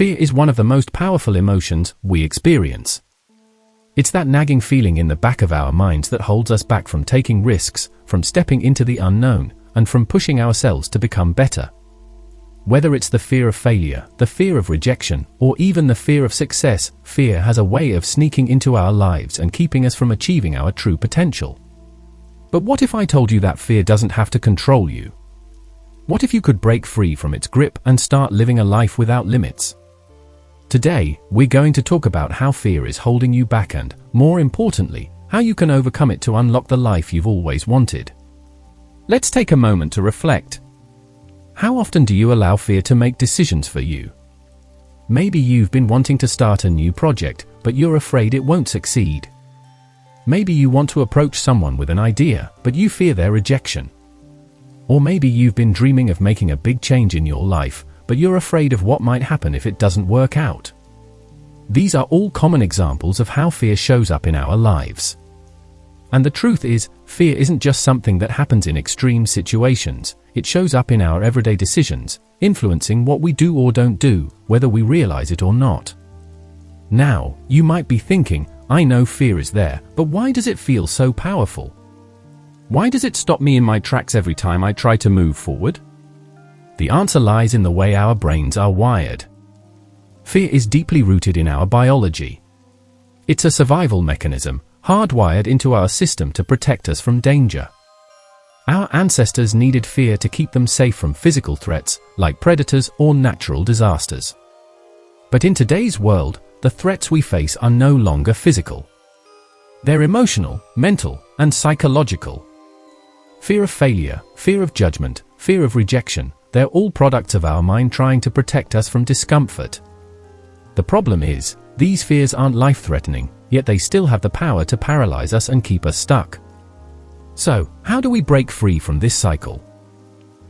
Fear is one of the most powerful emotions we experience. It's that nagging feeling in the back of our minds that holds us back from taking risks, from stepping into the unknown, and from pushing ourselves to become better. Whether it's the fear of failure, the fear of rejection, or even the fear of success, fear has a way of sneaking into our lives and keeping us from achieving our true potential. But what if I told you that fear doesn't have to control you? What if you could break free from its grip and start living a life without limits? Today, we're going to talk about how fear is holding you back and, more importantly, how you can overcome it to unlock the life you've always wanted. Let's take a moment to reflect. How often do you allow fear to make decisions for you? Maybe you've been wanting to start a new project, but you're afraid it won't succeed. Maybe you want to approach someone with an idea, but you fear their rejection. Or maybe you've been dreaming of making a big change in your life, but you're afraid of what might happen if it doesn't work out. These are all common examples of how fear shows up in our lives. And the truth is, fear isn't just something that happens in extreme situations. It shows up in our everyday decisions, influencing what we do or don't do, whether we realize it or not. Now, you might be thinking, I know fear is there, but why does it feel so powerful? Why does it stop me in my tracks every time I try to move forward? The answer lies in the way our brains are wired. Fear is deeply rooted in our biology. It's a survival mechanism, hardwired into our system to protect us from danger. Our ancestors needed fear to keep them safe from physical threats, like predators or natural disasters. But in today's world, the threats we face are no longer physical. They're emotional, mental, and psychological. Fear of failure, fear of judgment, fear of rejection, they're all products of our mind trying to protect us from discomfort. The problem is, these fears aren't life-threatening, yet they still have the power to paralyze us and keep us stuck. So, how do we break free from this cycle?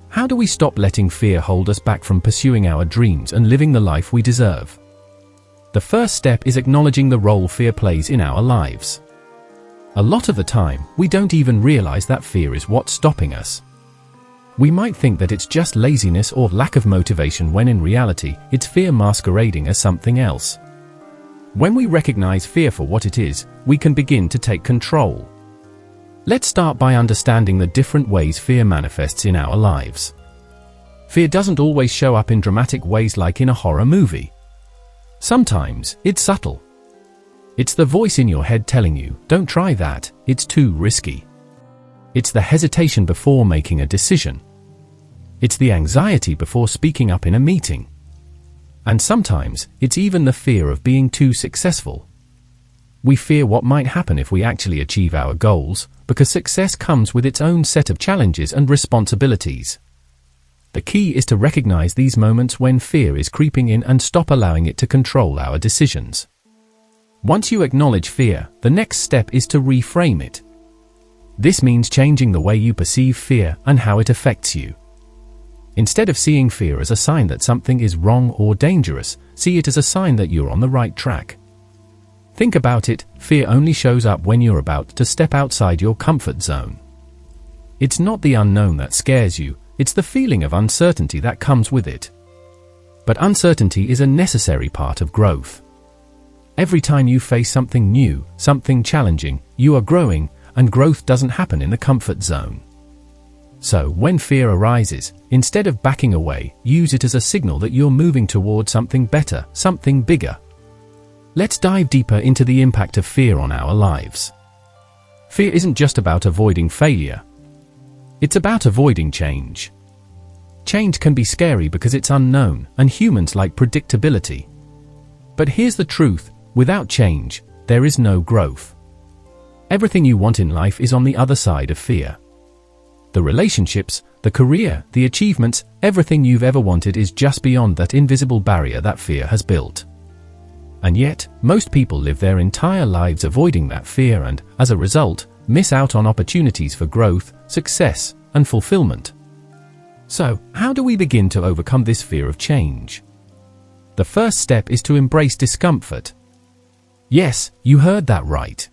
How do we stop letting fear hold us back from pursuing our dreams and living the life we deserve? The first step is acknowledging the role fear plays in our lives. A lot of the time, we don't even realize that fear is what's stopping us. We might think that it's just laziness or lack of motivation when in reality, it's fear masquerading as something else. When we recognize fear for what it is, we can begin to take control. Let's start by understanding the different ways fear manifests in our lives. Fear doesn't always show up in dramatic ways like in a horror movie. Sometimes, it's subtle. It's the voice in your head telling you, don't try that, it's too risky. It's the hesitation before making a decision. It's the anxiety before speaking up in a meeting. And sometimes, it's even the fear of being too successful. We fear what might happen if we actually achieve our goals, because success comes with its own set of challenges and responsibilities. The key is to recognize these moments when fear is creeping in and stop allowing it to control our decisions. Once you acknowledge fear, the next step is to reframe it. This means changing the way you perceive fear and how it affects you. Instead of seeing fear as a sign that something is wrong or dangerous, see it as a sign that you're on the right track. Think about it, fear only shows up when you're about to step outside your comfort zone. It's not the unknown that scares you, it's the feeling of uncertainty that comes with it. But uncertainty is a necessary part of growth. Every time you face something new, something challenging, you are growing, and growth doesn't happen in the comfort zone. So, when fear arises, instead of backing away, use it as a signal that you're moving toward something better, something bigger. Let's dive deeper into the impact of fear on our lives. Fear isn't just about avoiding failure. It's about avoiding change. Change can be scary because it's unknown, and humans like predictability. But here's the truth, without change, there is no growth. Everything you want in life is on the other side of fear. The relationships, the career, the achievements, everything you've ever wanted is just beyond that invisible barrier that fear has built. And yet, most people live their entire lives avoiding that fear and, as a result, miss out on opportunities for growth, success, and fulfillment. So, how do we begin to overcome this fear of change? The first step is to embrace discomfort. Yes, you heard that right.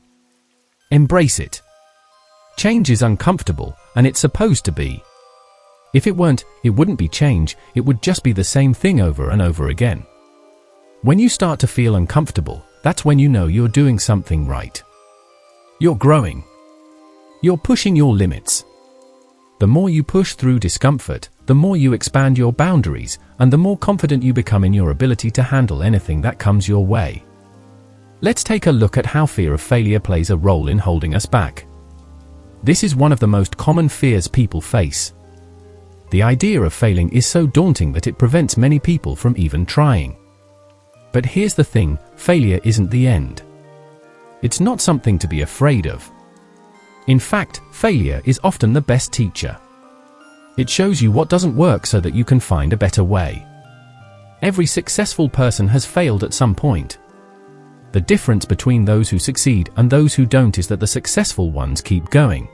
Embrace it. Change is uncomfortable, and it's supposed to be. If it weren't, it wouldn't be change, it would just be the same thing over and over again. When you start to feel uncomfortable, that's when you know you're doing something right. You're growing. You're pushing your limits. The more you push through discomfort, the more you expand your boundaries, and the more confident you become in your ability to handle anything that comes your way. Let's take a look at how fear of failure plays a role in holding us back. This is one of the most common fears people face. The idea of failing is so daunting that it prevents many people from even trying. But here's the thing, failure isn't the end. It's not something to be afraid of. In fact, failure is often the best teacher. It shows you what doesn't work so that you can find a better way. Every successful person has failed at some point. The difference between those who succeed and those who don't is that the successful ones keep going.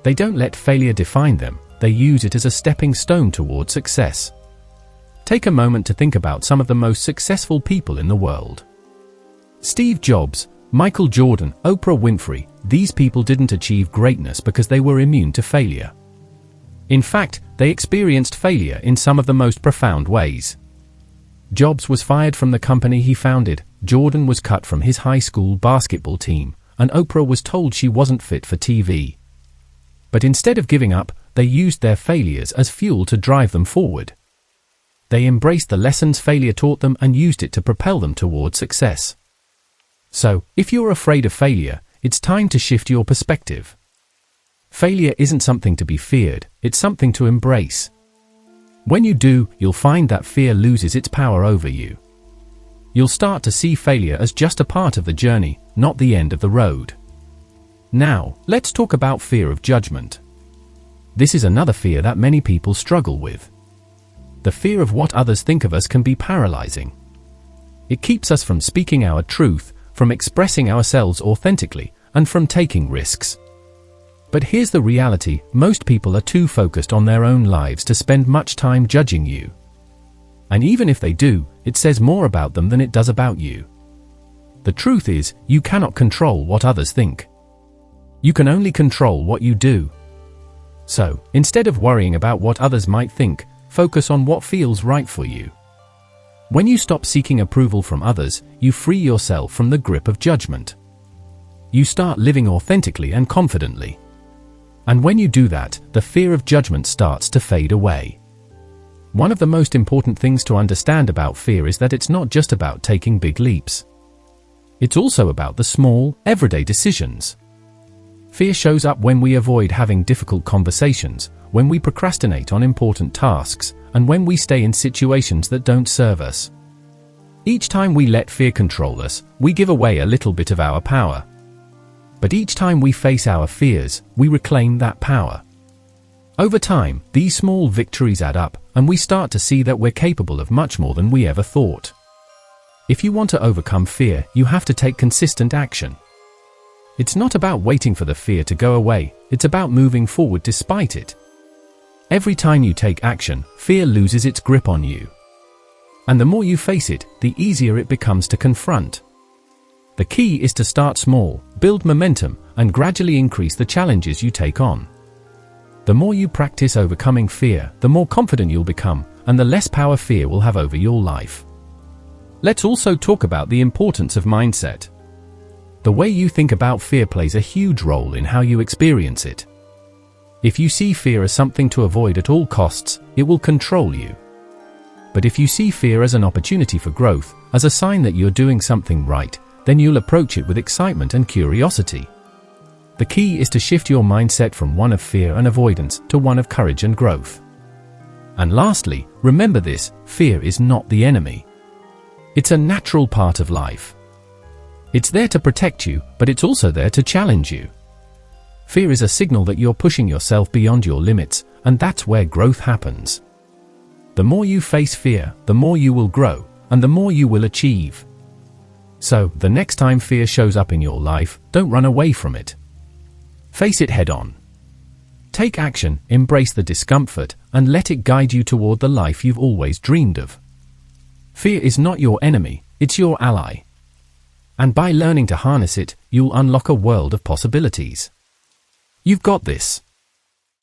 They don't let failure define them, they use it as a stepping stone toward success. Take a moment to think about some of the most successful people in the world. Steve Jobs, Michael Jordan, Oprah Winfrey, these people didn't achieve greatness because they were immune to failure. In fact, they experienced failure in some of the most profound ways. Jobs was fired from the company he founded, Jordan was cut from his high school basketball team, and Oprah was told she wasn't fit for TV. But instead of giving up, they used their failures as fuel to drive them forward. They embraced the lessons failure taught them and used it to propel them toward success. So, if you're afraid of failure, it's time to shift your perspective. Failure isn't something to be feared, it's something to embrace. When you do, you'll find that fear loses its power over you. You'll start to see failure as just a part of the journey, not the end of the road. Now, let's talk about fear of judgment. This is another fear that many people struggle with. The fear of what others think of us can be paralyzing. It keeps us from speaking our truth, from expressing ourselves authentically, and from taking risks. But here's the reality, most people are too focused on their own lives to spend much time judging you. And even if they do, it says more about them than it does about you. The truth is, you cannot control what others think. You can only control what you do. So, instead of worrying about what others might think, focus on what feels right for you. When you stop seeking approval from others, you free yourself from the grip of judgment. You start living authentically and confidently. And when you do that, the fear of judgment starts to fade away. One of the most important things to understand about fear is that it's not just about taking big leaps. It's also about the small, everyday decisions. Fear shows up when we avoid having difficult conversations, when we procrastinate on important tasks, and when we stay in situations that don't serve us. Each time we let fear control us, we give away a little bit of our power. But each time we face our fears, we reclaim that power. Over time, these small victories add up, and we start to see that we're capable of much more than we ever thought. If you want to overcome fear, you have to take consistent action. It's not about waiting for the fear to go away, it's about moving forward despite it. Every time you take action, fear loses its grip on you. And the more you face it, the easier it becomes to confront. The key is to start small, build momentum, and gradually increase the challenges you take on. The more you practice overcoming fear, the more confident you'll become, and the less power fear will have over your life. Let's also talk about the importance of mindset. The way you think about fear plays a huge role in how you experience it. If you see fear as something to avoid at all costs, it will control you. But if you see fear as an opportunity for growth, as a sign that you're doing something right, then you'll approach it with excitement and curiosity. The key is to shift your mindset from one of fear and avoidance to one of courage and growth. And lastly, remember this, fear is not the enemy. It's a natural part of life. It's there to protect you, but it's also there to challenge you. Fear is a signal that you're pushing yourself beyond your limits, and that's where growth happens. The more you face fear, the more you will grow, and the more you will achieve. So, the next time fear shows up in your life, don't run away from it. Face it head on. Take action, embrace the discomfort, and let it guide you toward the life you've always dreamed of. Fear is not your enemy, it's your ally. And by learning to harness it, you'll unlock a world of possibilities. You've got this.